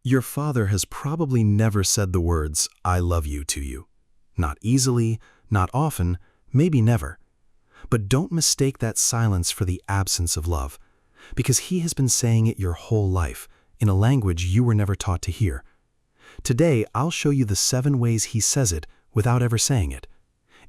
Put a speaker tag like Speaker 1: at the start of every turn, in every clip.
Speaker 1: Your father has probably never said the words, "I love you" to you. Not easily, not often, maybe never. But don't mistake that silence for the absence of love, because he has been saying it your whole life, in a language you were never taught to hear. Today, I'll show you the 7 ways he says it without ever saying it.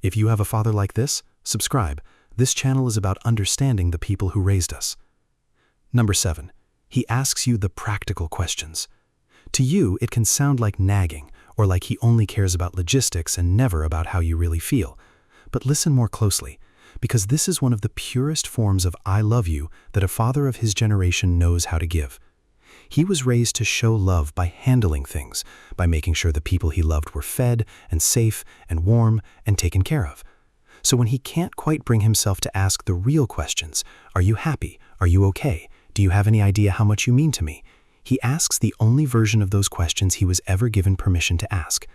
Speaker 1: If you have a father like this, subscribe. This channel is about understanding the people who raised us. Number 7. He asks you the practical questions. To you, it can sound like nagging, or like he only cares about logistics and never about how you really feel. But listen more closely, because this is one of the purest forms of "I love you" that a father of his generation knows how to give. He was raised to show love by handling things, by making sure the people he loved were fed and safe and warm and taken care of. So when he can't quite bring himself to ask the real questions, "Are you happy? Are you okay? Do you have any idea how much you mean to me?" he asks the only version of those questions he was ever given permission to ask.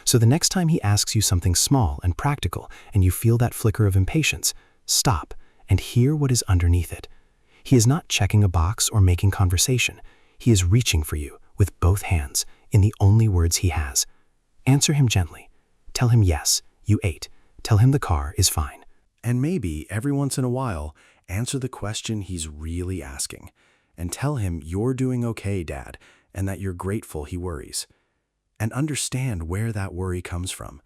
Speaker 1: So the next time he asks you something small and practical and you feel that flicker of impatience, stop and hear what is underneath it. He is not checking a box or making conversation. He is reaching for you with both hands in the only words he has. Answer him gently. Tell him yes, you ate. Tell him the car is fine.
Speaker 2: And maybe, every once in a while, answer the question he's really asking. And tell him you're doing okay, Dad, and that you're grateful he worries. And understand where that worry comes from.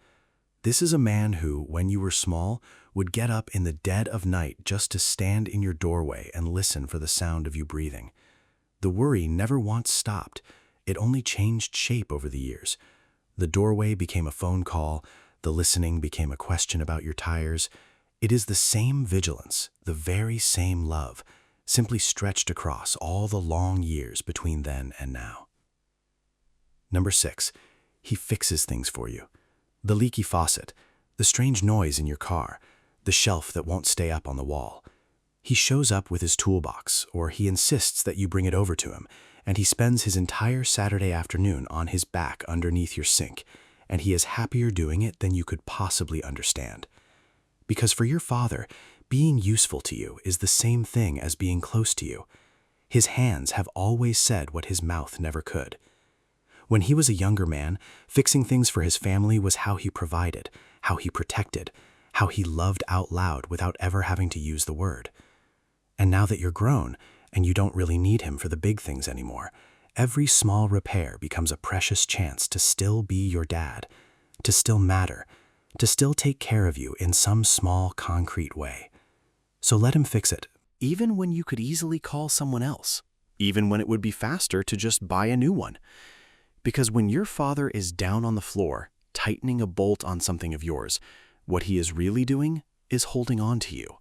Speaker 2: This is a man who, when you were small, would get up in the dead of night just to stand in your doorway and listen for the sound of you breathing. The worry never once stopped. It only changed shape over the years. The doorway became a phone call. The listening became a question about your tires. It is the same vigilance, the very same love, simply stretched across all the long years between then and now. Number 6, he fixes things for you. The leaky faucet, the strange noise in your car, the shelf that won't stay up on the wall. He shows up with his toolbox, or he insists that you bring it over to him, and he spends his entire Saturday afternoon on his back underneath your sink, and he is happier doing it than you could possibly understand. Because for your father, being useful to you is the same thing as being close to you. His hands have always said what his mouth never could. When he was a younger man, fixing things for his family was how he provided, how he protected, how he loved out loud without ever having to use the word. And now that you're grown, and you don't really need him for the big things anymore, every small repair becomes a precious chance to still be your dad, to still matter, to still take care of you in some small, concrete way. So let him fix it, even when you could easily call someone else, even when it would be faster to just buy a new one. Because when your father is down on the floor, tightening a bolt on something of yours, what he is really doing is holding on to you.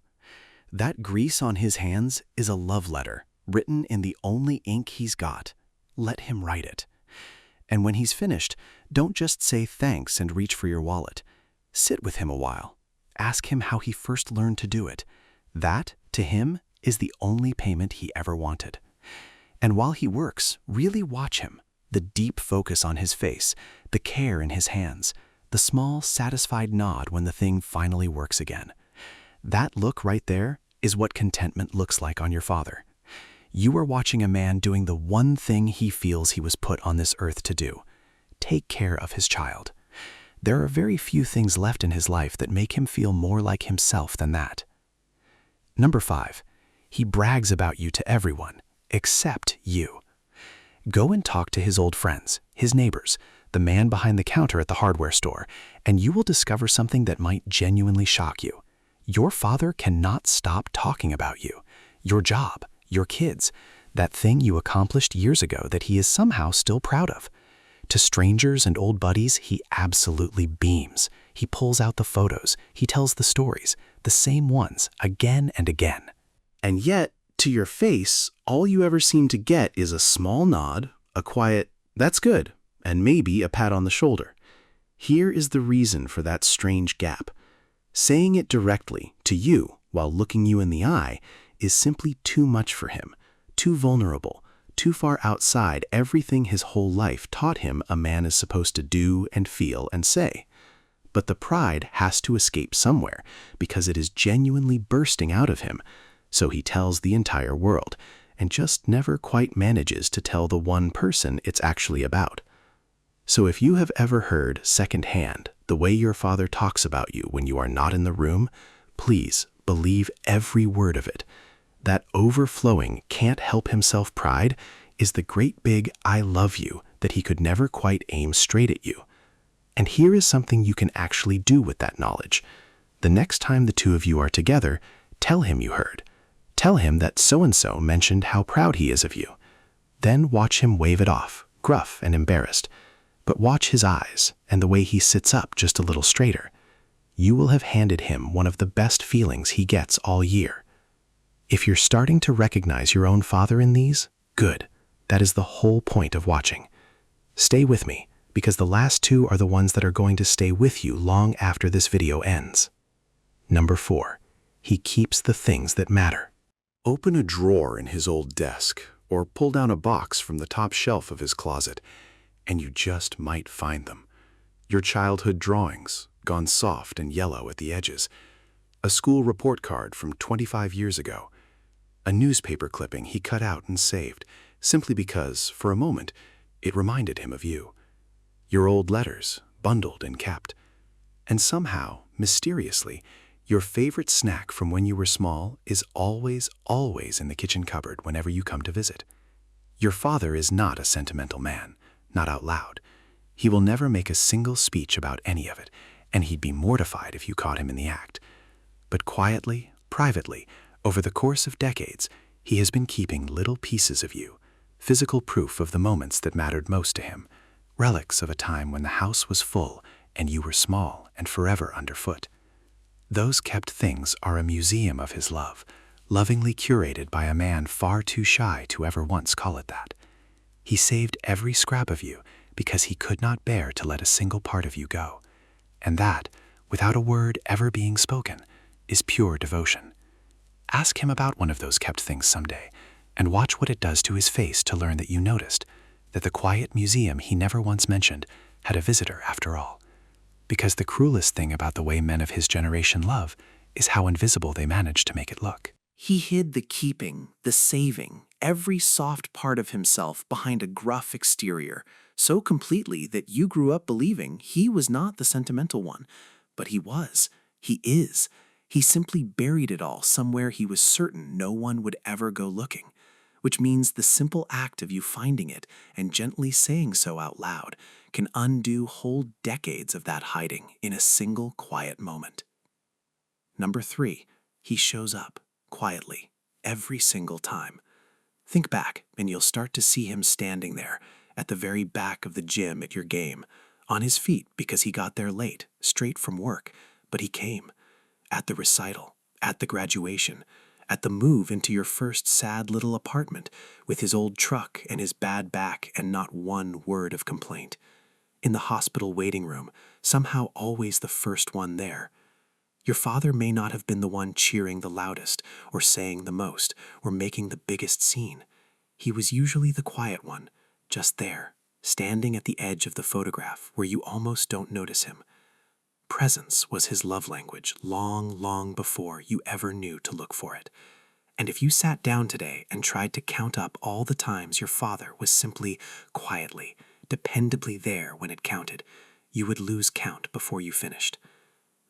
Speaker 2: That grease on his hands is a love letter, written in the only ink he's got. Let him write it. And when he's finished, don't just say thanks and reach for your wallet. Sit with him a while. Ask him how he first learned to do it. That, to him, is the only payment he ever wanted. And while he works, really watch him. The deep focus on his face, the care in his hands, the small, satisfied nod when the thing finally works again. That look right there is what contentment looks like on your father. You are watching a man doing the one thing he feels he was put on this earth to do: take care of his child. There are very few things left in his life that make him feel more like himself than that. Number 5, he brags about you to everyone, except you. Go and talk to his old friends, his neighbors, the man behind the counter at the hardware store, and you will discover something that might genuinely shock you. Your father cannot stop talking about you, your job, your kids, that thing you accomplished years ago that he is somehow still proud of. To strangers and old buddies, he absolutely beams. He pulls out the photos. He tells the stories, the same ones, again and again. And yet, to your face, all you ever seem to get is a small nod, a quiet, "That's good," and maybe a pat on the shoulder. Here is the reason for that strange gap. Saying it directly to you while looking you in the eye is simply too much for him, too vulnerable, too far outside everything his whole life taught him a man is supposed to do and feel and say. But the pride has to escape somewhere because it is genuinely bursting out of him, so he tells the entire world, and just never quite manages to tell the one person it's actually about. So if you have ever heard secondhand the way your father talks about you when you are not in the room, please believe every word of it. That overflowing can't help himself pride is the great big I love you that he could never quite aim straight at you. And here is something you can actually do with that knowledge. The next time the two of you are together, tell him you heard. Tell him that so-and-so mentioned how proud he is of you. Then watch him wave it off, gruff and embarrassed. But watch his eyes and the way he sits up just a little straighter. You will have handed him one of the best feelings he gets all year. If you're starting to recognize your own father in these, good. That is the whole point of watching. Stay with me, because the last two are the ones that are going to stay with you long after this video ends. Number 4, he keeps the things that matter. Open a drawer in his old desk, or pull down a box from the top shelf of his closet, and you just might find them. Your childhood drawings, gone soft and yellow at the edges. A school report card from 25 years ago. A newspaper clipping he cut out and saved, simply because, for a moment, it reminded him of you. Your old letters, bundled and kept. And somehow, mysteriously, your favorite snack from when you were small is always in the kitchen cupboard whenever you come to visit. Your father is not a sentimental man, not out loud. He will never make a single speech about any of it, and he'd be mortified if you caught him in the act. But quietly, privately, over the course of decades, he has been keeping little pieces of you, physical proof of the moments that mattered most to him, relics of a time when the house was full and you were small and forever underfoot. Those kept things are a museum of his love, lovingly curated by a man far too shy to ever once call it that. He saved every scrap of you because he could not bear to let a single part of you go. And that, without a word ever being spoken, is pure devotion. Ask him about one of those kept things someday, and watch what it does to his face to learn that you noticed, that the quiet museum he never once mentioned had a visitor after all. Because the cruelest thing about the way men of his generation love is how invisible they manage to make it look.
Speaker 3: He hid the keeping, the saving, every soft part of himself behind a gruff exterior, so completely that you grew up believing he was not the sentimental one. But he was. He is. He simply buried it all somewhere he was certain no one would ever go looking, which means the simple act of you finding it and gently saying so out loud can undo whole decades of that hiding in a single quiet moment. Number 3, he shows up, quietly, every single time. Think back, and you'll start to see him standing there, at the very back of the gym at your game, on his feet because he got there late, straight from work, but he came. At the recital, at the graduation, at the move into your first sad little apartment, with his old truck and his bad back and not one word of complaint. In the hospital waiting room, somehow always the first one there. Your father may not have been the one cheering the loudest, or saying the most, or making the biggest scene. He was usually the quiet one, just there, standing at the edge of the photograph where you almost don't notice him. Presence was his love language long before you ever knew to look for it. And if you sat down today and tried to count up all the times your father was simply quietly, dependably there when it counted, you would lose count before you finished.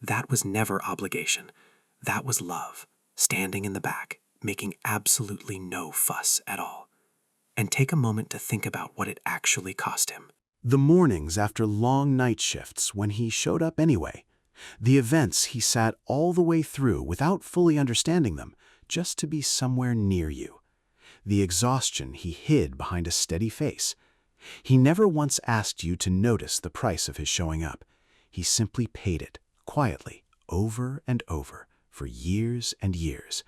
Speaker 3: That was never obligation. That was love, standing in the back, making absolutely no fuss at all. And take a moment to think about what it actually cost him.
Speaker 2: The mornings after long night shifts when he showed up anyway. The events he sat all the way through without fully understanding them, just to be somewhere near you. The exhaustion he hid behind a steady face. He never once asked you to notice the price of his showing up. He simply paid it, quietly, over and over, for years and years.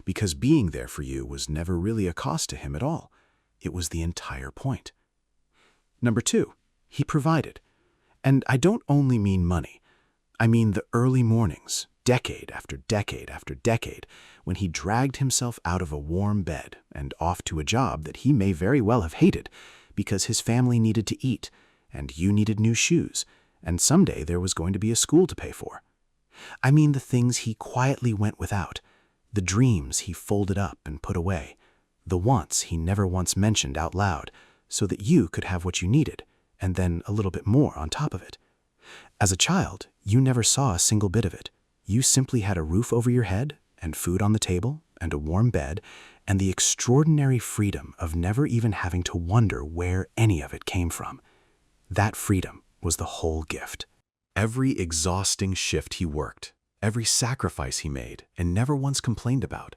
Speaker 2: Because being there for you was never really a cost to him at all. It was the entire point. Number 2, he provided. And I don't only mean money. I mean the early mornings, decade after decade after decade, when he dragged himself out of a warm bed and off to a job that he may very well have hated because his family needed to eat, and you needed new shoes, and someday there was going to be a school to pay for. I mean the things he quietly went without, the dreams he folded up and put away, the wants he never once mentioned out loud, so that you could have what you needed, and then a little bit more on top of it. As a child, you never saw a single bit of it. You simply had a roof over your head, and food on the table, and a warm bed, and the extraordinary freedom of never even having to wonder where any of it came from. That freedom was the whole gift. Every exhausting shift he worked, every sacrifice he made and never once complained about,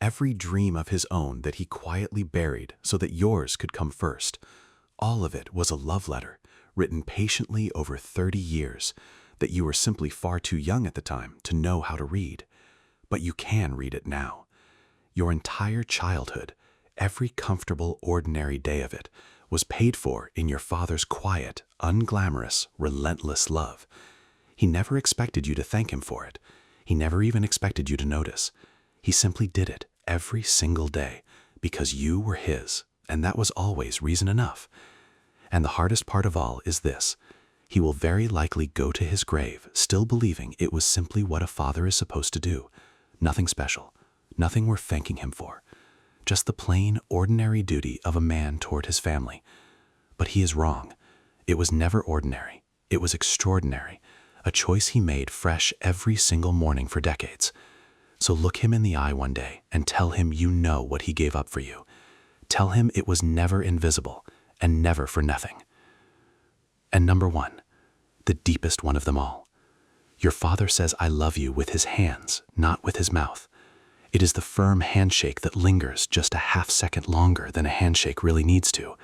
Speaker 2: every dream of his own that he quietly buried so that yours could come first, all of it was a love letter, written patiently over 30 years, that you were simply far too young at the time to know how to read. But you can read it now. Your entire childhood, every comfortable, ordinary day of it, was paid for in your father's quiet, unglamorous, relentless love. He never expected you to thank him for it. He never even expected you to notice. He simply did it every single day because you were his, and that was always reason enough. And the hardest part of all is this: he will very likely go to his grave still believing it was simply what a father is supposed to do. Nothing special, nothing worth thanking him for. Just the plain, ordinary duty of a man toward his family. But he is wrong. It was never ordinary. It was extraordinary. A choice he made fresh every single morning for decades. So look him in the eye one day and tell him you know what he gave up for you. Tell him it was never invisible and never for nothing. And number one, the deepest one of them all. Your father says I love you with his hands, not with his mouth. It is the firm handshake that lingers just a half second longer than a handshake really needs to.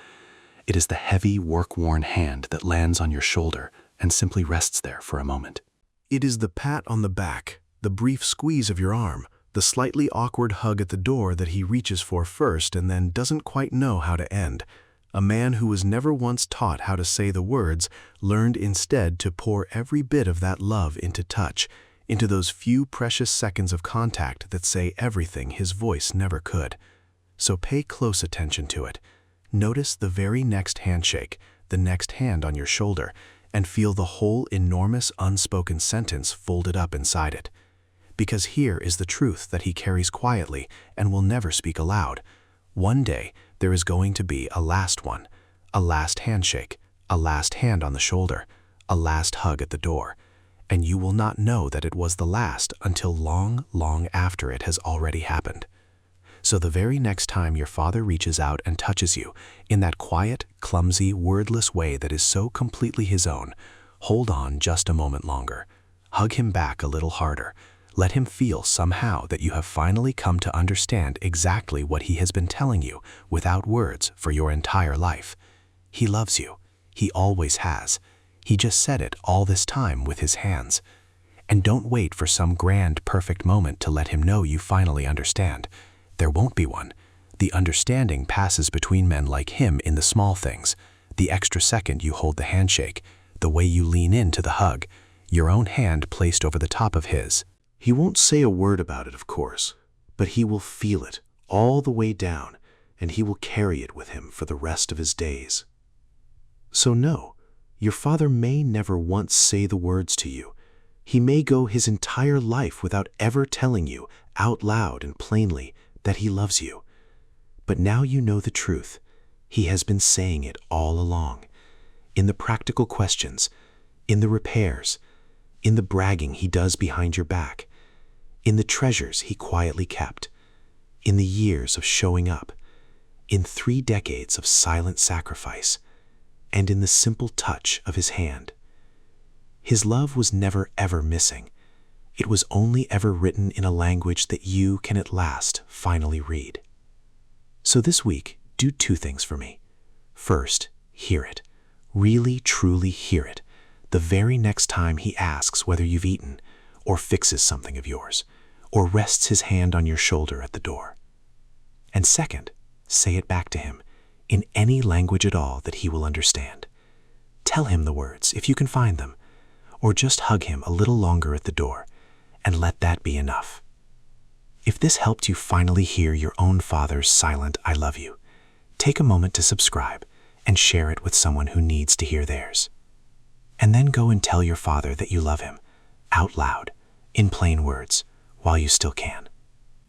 Speaker 2: It is the heavy, work-worn hand that lands on your shoulder and simply rests there for a moment.
Speaker 1: It is the pat on the back, the brief squeeze of your arm, the slightly awkward hug at the door that he reaches for first and then doesn't quite know how to end. A man who was never once taught how to say the words learned instead to pour every bit of that love into touch, into those few precious seconds of contact that say everything his voice never could. So pay close attention to it. Notice the very next handshake, the next hand on your shoulder, and feel the whole enormous unspoken sentence folded up inside it. Because here is the truth that he carries quietly and will never speak aloud. One day, there is going to be a last one, a last handshake, a last hand on the shoulder, a last hug at the door, and you will not know that it was the last until long, long after it has already happened. So the very next time your father reaches out and touches you in that quiet, clumsy, wordless way that is so completely his own, hold on just a moment longer. Hug him back a little harder. Let him feel somehow that you have finally come to understand exactly what he has been telling you without words for your entire life. He loves you. He always has. He just said it all this time with his hands. And don't wait for some grand, perfect moment to let him know you finally understand. There won't be one. The understanding passes between men like him in the small things. The extra second you hold the handshake, the way you lean into the hug, your own hand placed over the top of his. He won't say a word about it, of course, but he will feel it all the way down, and he will carry it with him for the rest of his days. So no, your father may never once say the words to you. He may go his entire life without ever telling you, out loud and plainly, that he loves you. But now you know the truth. He has been saying it all along. In the practical questions, in the repairs, in the bragging he does behind your back, in the treasures he quietly kept, in the years of showing up, in 3 decades of silent sacrifice, and in the simple touch of his hand. His love was never ever missing. It was only ever written in a language that you can at last finally read. So this week, do 2 things for me. First, hear it. Really, truly hear it. The very next time he asks whether you've eaten, or fixes something of yours, or rests his hand on your shoulder at the door. And second, say it back to him, in any language at all that he will understand. Tell him the words, if you can find them, or just hug him a little longer at the door, and let that be enough. If this helped you finally hear your own father's silent I love you, take a moment to subscribe and share it with someone who needs to hear theirs. And then go and tell your father that you love him, out loud, in plain words, while you still can.